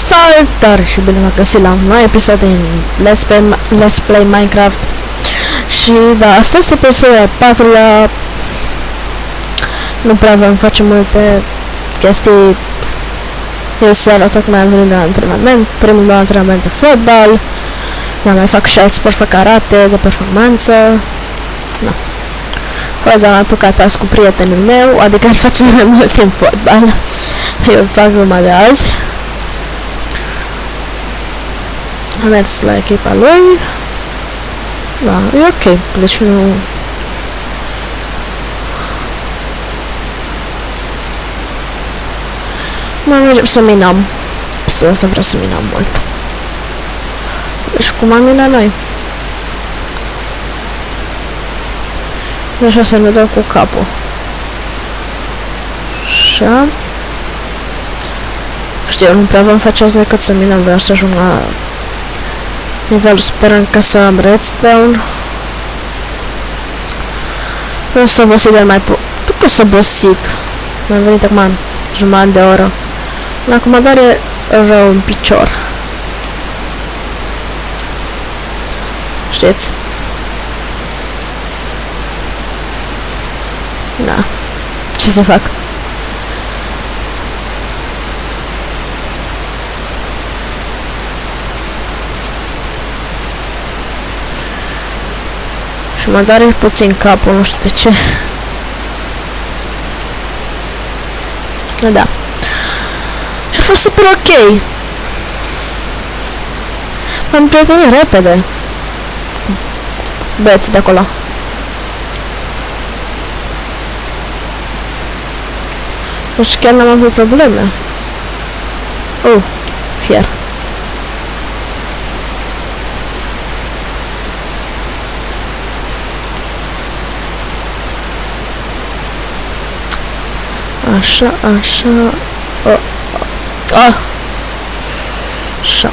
Salutare și bine v-am găsit la un nou episod din Let's Play Minecraft. Și da, astăzi episodul 4-lea. Nu prea vom face multe chestii. Eu seara tocmai am venit de la antrenament, primul meu antrenament de fotbal. Da, mai fac și alt sport, fac karate de performanță. Da. Heute am apucat task cu prietenul meu, adică el face de mai mult timp fotbal. Eu fac numai de azi. Am mers la echipa lui. Da, e ok, deci nu... Mai mergem să minăm. O să vreau să minăm mult. Deci cum am minat noi? Așa să ne dau cu capul. Așa. Știu, nu prea vom face azi decât să minăm, vreau să ajung la nivelul subteran ca să am redstone. Nu s-a obosit de mai tu că s-a obosit. Mi-am venit acum jumătate de oră. Acum doar e rău în picior. Știți? Da. Ce să fac? Și mă doare puțin capul, nu știu de ce. Da. Și a fost super ok. M-am prietenit repede. Băieții de acolo. Deci chiar n-am avut probleme. Fier. Așa, așa... Așa.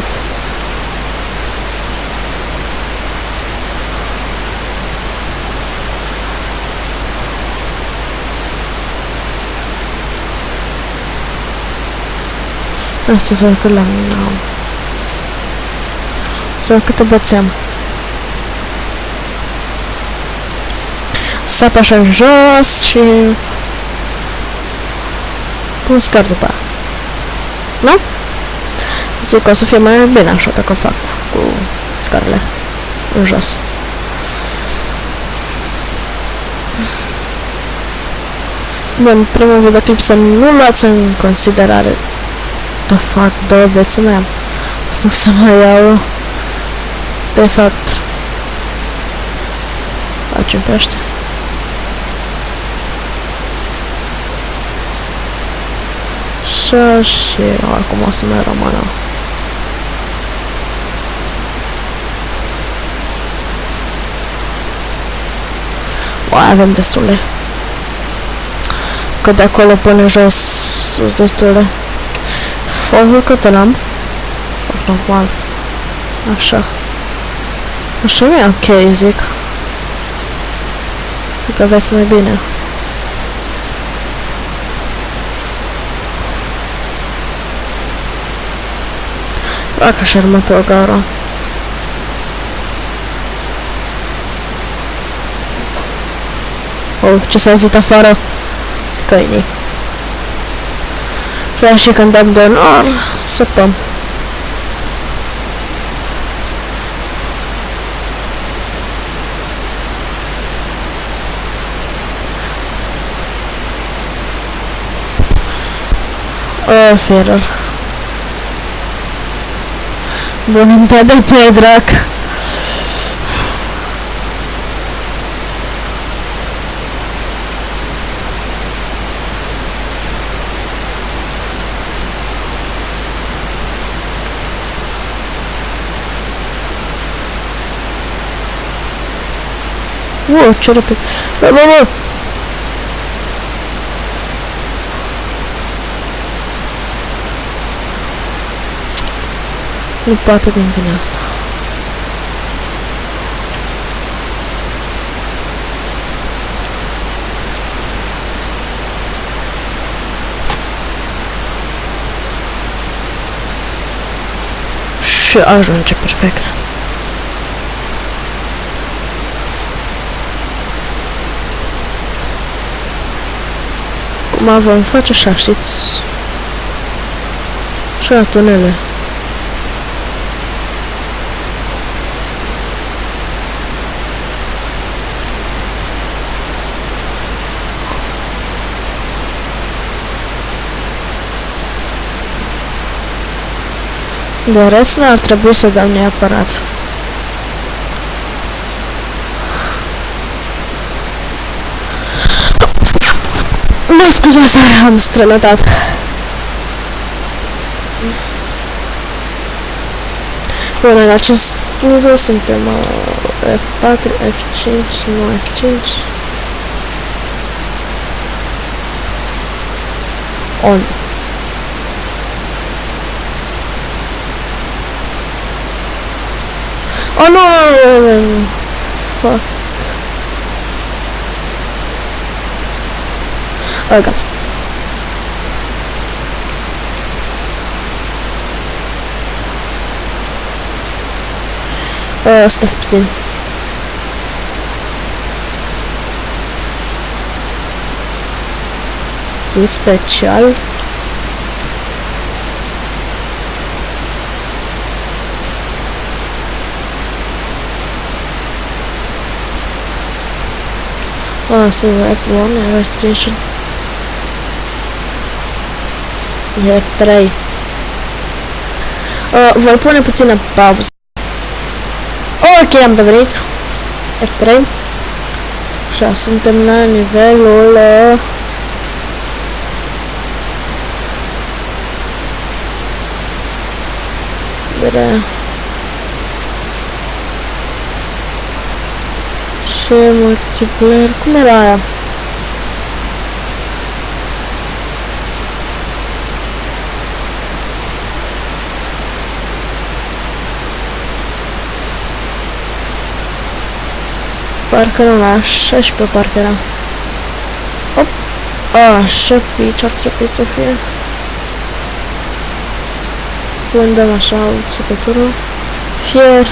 Asta să văd cât la mine am. Să văd câte bățeam. Sap așa în jos și... pun scar după aia. Nu? Zic că o să fie mai bine așa dacă fac cu scarele în jos. Bun, primul videoclip să nu luați în considerare. De fapt, două vieți mai am. Nu să mai iau. De fapt, facem pe ăștia. Așa și acum o să mai rămână. Avem destule. Că de acolo până jos sunt destule. Focul cât îl am? Normal. Așa. Așa nu e ok, zic. Că vezi mai bine. Fac așa numai pe o gară. Ce s-a auzit afară? Câinii. Vreau și când dăm de nor, săpăm. Ferer. Bun, de pe drac. Ce repede. Bă! Nu poate din vine asta. Și ajunge perfect. Acum vom face așa, știți? Și la tunele. De rest n-ar trebui să dăm neapărat. Mă scuzați, am strănătat. Bun, în acest nivel suntem F4, F5, nu F5. On. Oh no! Fuck. Oh, gata. Stați puțin. Zi special. So that's one restoration. We have 3. Voi pune puțină pauză. Ok, am revenit. F3. Așa, suntem la nivelul... Ce multiplayer? Cum era aia? Parcă nu, la 16 parcă era. Hop! Așa, pe aici ar trebui să fie. Când dăm așa țipătură. Fier.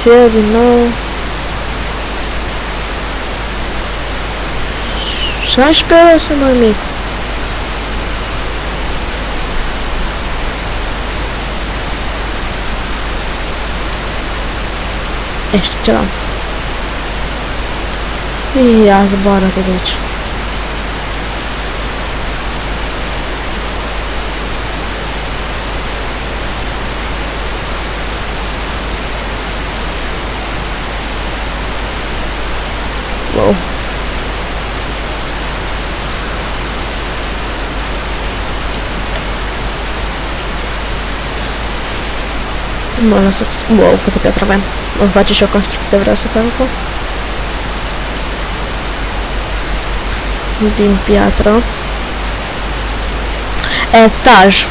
Fier din nou. 16 euro sau mai mic? Ești ceva. Ia zboară-te de aici. Wow. Mă lăsați... Wow, câte piatră avem. Îmi face și o construcție, vreau să fac acum. Din piatră. Etaj.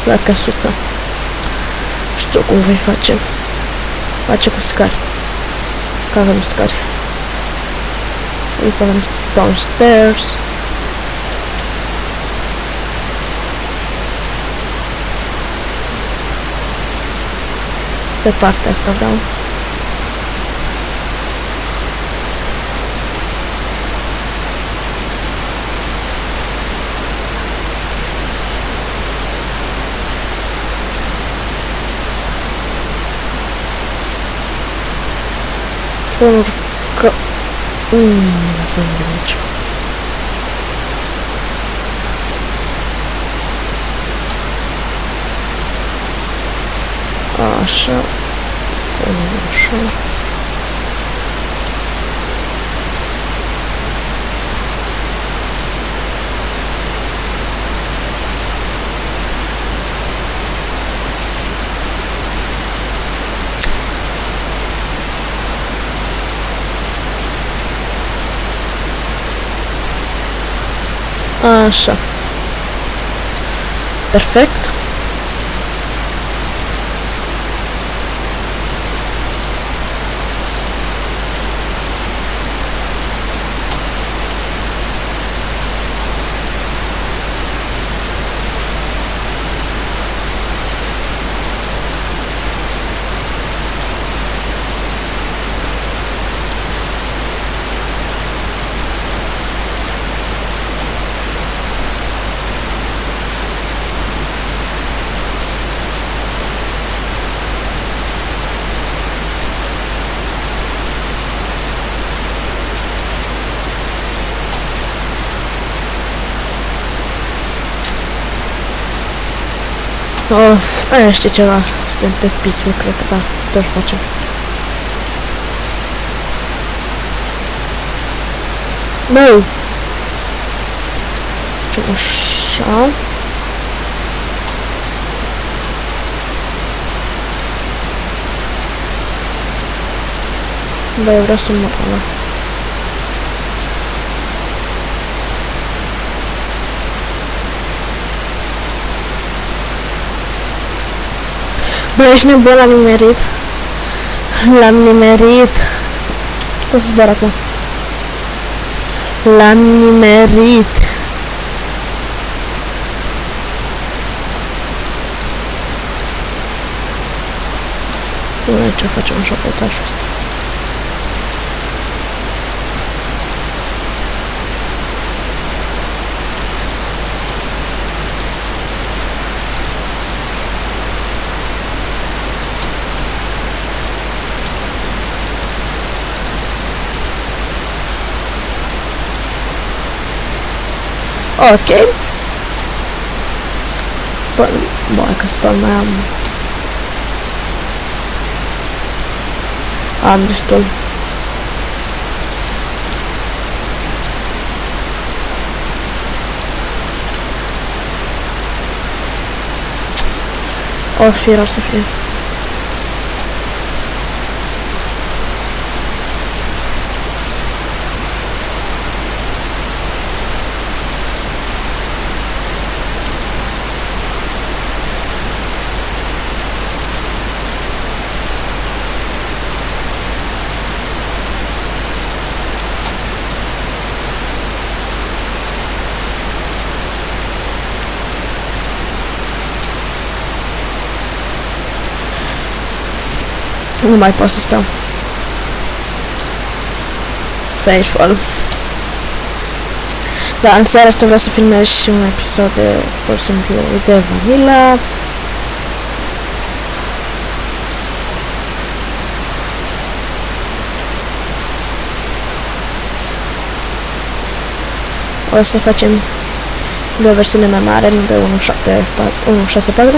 La căsuță. Știu cum voi face. Face cu scări. Că avem scări. Aici avem stone stairs. Pe partea asta vreau. Pentru că... Să-mi vine aici. Așa. Punem așa. Așa. perfect. Știi ceva, suntem pe peaceful, cred că da, tot facem. Băi! Ce așa? Băi, vreau să mor ăla. Bă, ești nebun, l-am nimerit. L-am nimerit. Pot să zbor acum. L-am nimerit. Bă, ce facem așa pe etajul ăsta? Ok. Bă, că stau mai am destul. O fi rar să fie. Nu mai pot să stau. Faithful. Da, în seara asta vreau să filmez și un episod de, pur și simplu, de Vanilla. O să facem de o versiune mai mare, nu de 1.6.4.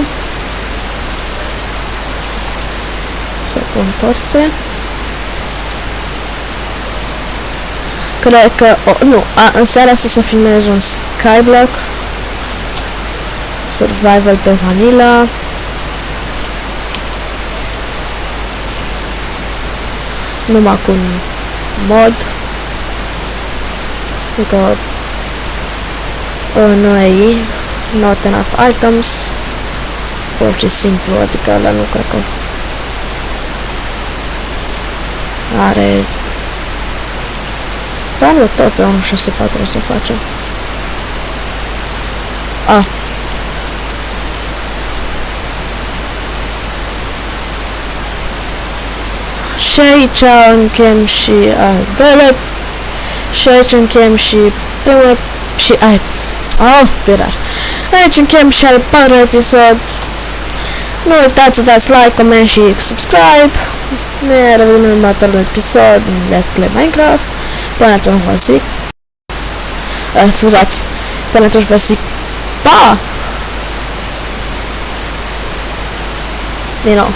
Să pun torțe. Cred că... nu, în seara asta să filmez un Skyblock. Survival pe Vanilla. Numai cu un mod. Adică... noi... not enough items. Orice simplu, adică ăla nu cred că... are... Anul tot pe 1.6.4 o să facem. Și aici închem și doilea. Și aici închem și primul și pirar. Aici închem și al 4 episod. Nu uitați să dați like, comment și subscribe. Ne revedem în următorul episod din Let's Play Minecraft. Până atunci vă zic... scuzați. Până atunci vă zic... Pa! Din nou.